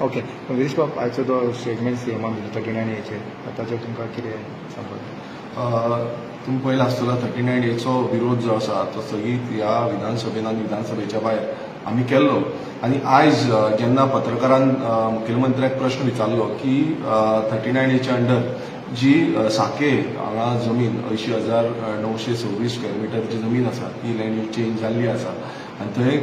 okay Girish बाब आयचो तो स्टेटमेंट सीएमान दिलो 39A ताचेर तुमकां कितें सांगपाक तुम्ही पळयला आसतलो 39A विरोध जो आसा तो सगळीत ह्या विधानसभेन आनी विधानसभेच्या भायर आमी केल्लो आनी आयज जेन्ना पत्रकारान मुखेलमंत्र्याक प्रश्न विचारलो की 39A अंडर जी साके हांगा जमीन 80,926 स्क्वेअर मिटरची जमीन आसा ती लँड यूज चेंज जाल्ली आसा आनी थंय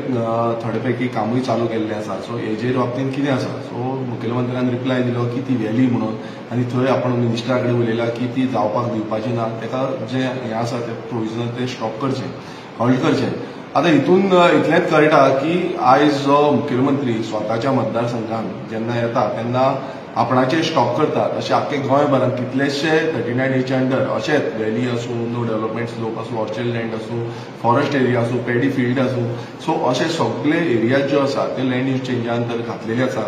थोडे पैकी कामूय चालू केल्लें आसा सो हेजेर बाबतींत कितें आसा सो मुखेलमंत्र्यान रिप्लाय दिलो की ती व्हॅली म्हणून आनी थंय आपण मिनिस्टरा कडेन उलयला की ती जावपाक दिवपाची ना ताका जें हें आसा तें प्रोविजनल तें स्टॉप करचें हॉल्ट करचें आतां हितून इतलेंच कळटा की आयज जो मुखेलमंत्री स्वताच्या मतदारसंघात जेन्ना येता तेन्ना आपणाचेर स्टॉप करतात अशें आख्खे गोंयभरांत कितलेशे 39A अंडर अशेंच व्हॅली आसूं नो डेव्हलपमेंट स्लोप आसूं ऑर्चर्ड लँड आसूं फॉरेस्ट एरिया आसूं पॅडी फील्ड आसूं सो अशे सगळे एरिया ज्यो आसा ते लँड यूज चेंजा अंतर घातलेले आसा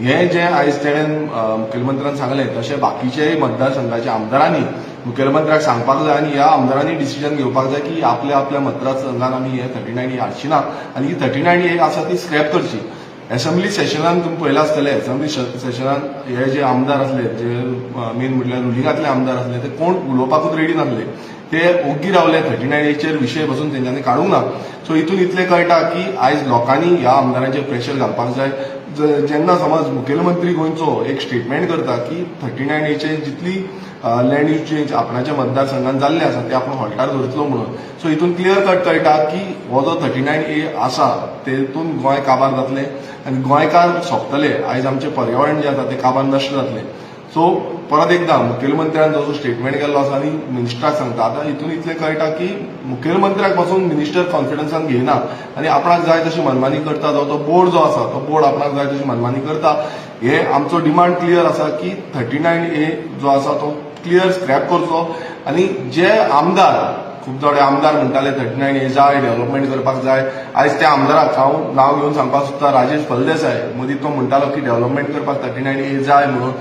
हें जें आयज तेणेन मुखेलमंत्र्यान सांगलें तशें बाकीच्याय मतदारसंघाच्या आमदारांनी मुखेलमंत्र्याक सांगपाक जाय आनी ह्या आमदारांनी डिसिजन घेवपाक जाय की आपल्या आपल्या मतदारसंघात आमी हे 39A हाडची ना आनी ही 39A आसा ती स्क्रॅप करची असेंब्ली सेशनान तुम्ही पळयला आसतले असेंब्ली सेशनान हे जे आमदार असले जे मेन म्हटल्यार रुलिंगातले आमदार असले ते कोण उलोवपाकूच रेडी नासले ते ओग्गी रावले 39A विशय पासून तेंच्यांनी काडूंक ना सो हितून इतलें कळटा की आयज लोकांनी ह्या आमदारांचेर प्रेशर घालपाक जाय जेन्ना समज मुखेलमंत्री गोंयचो एक स्टेटमेंट करता की 39A जितली लँड यूज चेंज आपणाच्या मतदारसंघात जाल्ले आसा ते आपण हॉल्टार धरतलो म्हणून सो हितून क्लियर कट कळटा की हो जो 39A आसा तेतून गोंय काबार जातलें आनी गोंयकार सोंपतले आयज आमचें पर्यावरण जें आसा तें काबार नश्ट जातलें सो परत एकदा मुखेलमंत्र्यान जो स्टेटमेंट केल्लो आसा आनी मिनिस्टराक सांगता आतां हितून इतलें कळटा की मुखेलमंत्र्याक पासून मिनिस्टर कॉन्फिडन्सान घेयना आनी आपणाक जाय तशी मनमानी करता जावं तो बोर्ड जो आसा तो बोर्ड आपणाक जाय तशी मनमानी करता हे आमचो डिमांड क्लियर आसा की 39A जो आसा तो क्लियर स्क्रॅप करचो आनी जे आमदार खूब थोडे आमदार म्हणटाले 39A जाय डेव्हलपमेंट करपाक जाय आयज त्या आमदाराक हांव नांव घेवन सांगपाक सोदता राजेश फळदेसाय मदीं तो म्हणटालो की डेव्हलपमेंट करपाक 39A जाय म्हणून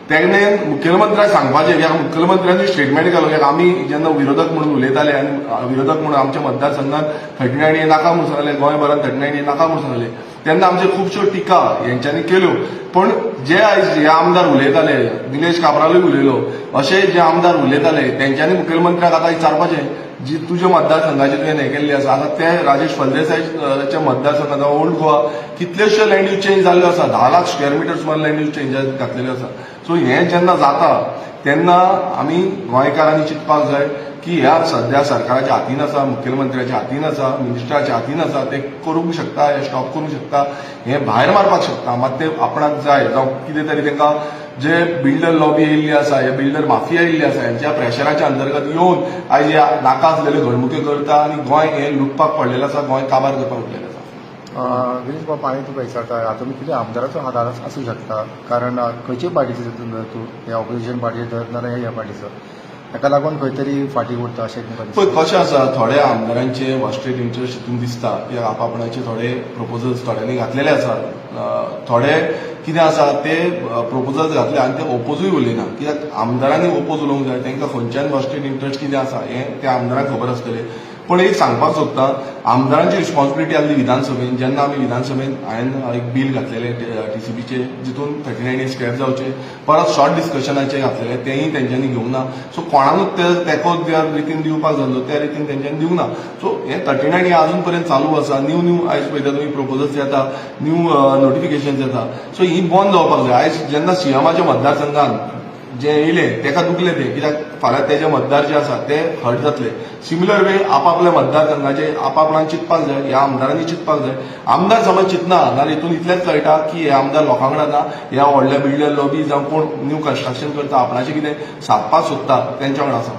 तेणे मुखेलमंत्र्याक सांगपाचें कित्याक मुखेलमंत्र्यांनी स्टेटमेंट केलो कित्याक आमी जेन्ना विरोधक म्हणून उलयताले आनी विरोधक म्हणून आमच्या मतदारसंघात 39A नाका म्हणून सांगले गोंयभरांत 39A नाका म्हणून सांगले तेन्ना आमच्यो खुबश्यो टिका हेंच्यांनी केल्यो पण जे आयज हे आमदार उलयताले निलेश काब्रालूय उलयलो अशे जे आमदार उलयताले तेंच्यांनी मुखेलमंत्र्याक आतां विचारपाचें जी तुज्या मतदारसंघाचे तुवें हें केल्लें आसा आतां ते राजेश फळदेसायच्या मतदारसंघात ओल्ड गोवा कितलेशे लँड यूज चेंज जाल्ल्यो आसा 10 लाख स्क्वेअर मिटर सुमार लँड यूज चेंज घातलेल्यो आसा सो हें जेन्ना जाता तेन्ना आमी गोंयकारांनी चिंतपाक जाय की ह्या सध्या सरकाराच्या हातीन आसा मुखेलमंत्र्याच्या हातीन आसा मिनिस्टराच्या हातीन आसा ते करूंक शकता हे स्टॉप करूंक शकता हे भायर मारपाक शकता मात ते आपणाक जाय जावं कितें तरी तांकां जे बिल्डर लॉबी येयल्ली आसा हे बिल्डर माफिया येयल्ली आसा हेंच्या प्रेशराच्या अंतर्गत येवन आयज ह्या नाका आसलेल्यो घडणुके करता आनी गोंय हें लुटपाक पडलेलें आसा गोंय काबार करपाक उठलेलें आसा गिरीश बाब हांवें तुका विचारता हातूंत कितें आमदाराचो आधार आसूं शकता कारण खंयचे पार्टीचो तूं हे ऑपोजिशन पार्टीचो धर नाल्यार ह्या पार्टीचो ताका लागून खंय तरी फाटीं उरता अशें तुमकां पळय कशें आसा थोड्या आमदारांचे वॉस्टेड इंट्रस्ट हितून दिसता कित्याक आपापणाचे थोडे प्रपोजल्स थोड्यांनी घातलेले आसात थोडे कितें आसा ते प्रपोजल्स घातले आनी ते ओपोजूय उलयना कित्याक आमदारांनी ओपोज उलोवंक जाय तांकां खंयच्यान वॉस्टेड इंट्रस्ट कितें आसा हें त्या आमदारांक खबर आसतलें पण एक सांगपाक सोदता आमदारांची रिस्पॉन्सिबिलिटी आसली विधानसभेन जेन्ना आमी विधानसभेन हांवें एक बील घातलेलें TCBचे जितून 39A स्क्रॅप जावचे परत शॉर्ट डिस्कशनाचे घातलेले तेंय तेंच्यांनी घेवंक ना सो कोणाकूच तेको त्या रितीन दिवपाक जाल्लो त्या रितीन तेंच्यांनी दिवंक ना सो हें 39A अजून पर्यंत चालू आसा न्यू आयज पळयता तुमी प्रपोजल्स येता न्यू नोटिफिकेशन्स येता सो ही बंद जावपाक जाय आयज जेन्ना सीएमाच्या मतदारसंघात जे येयले तेका दुखले ते कित्याक फाल्यां तेजे मतदार जे आसा ते हर्ट जातले सिमिलर वे आपापल्या मतदारसंघाचे आपापल्यान चिंतपाक जाय ह्या आमदारांनी चिंतपाक जाय आमदार समज चिंतना जाल्यार हितून इतलेंच कळटा की हे आमदार लोकां कडेन ना ह्या व्हडल्या बिल्डर लॉबी जावं कोण न्यू कन्स्ट्रक्शन करता आपणाचें कितें सादपाक सोदता तेंच्या वांगडा आसा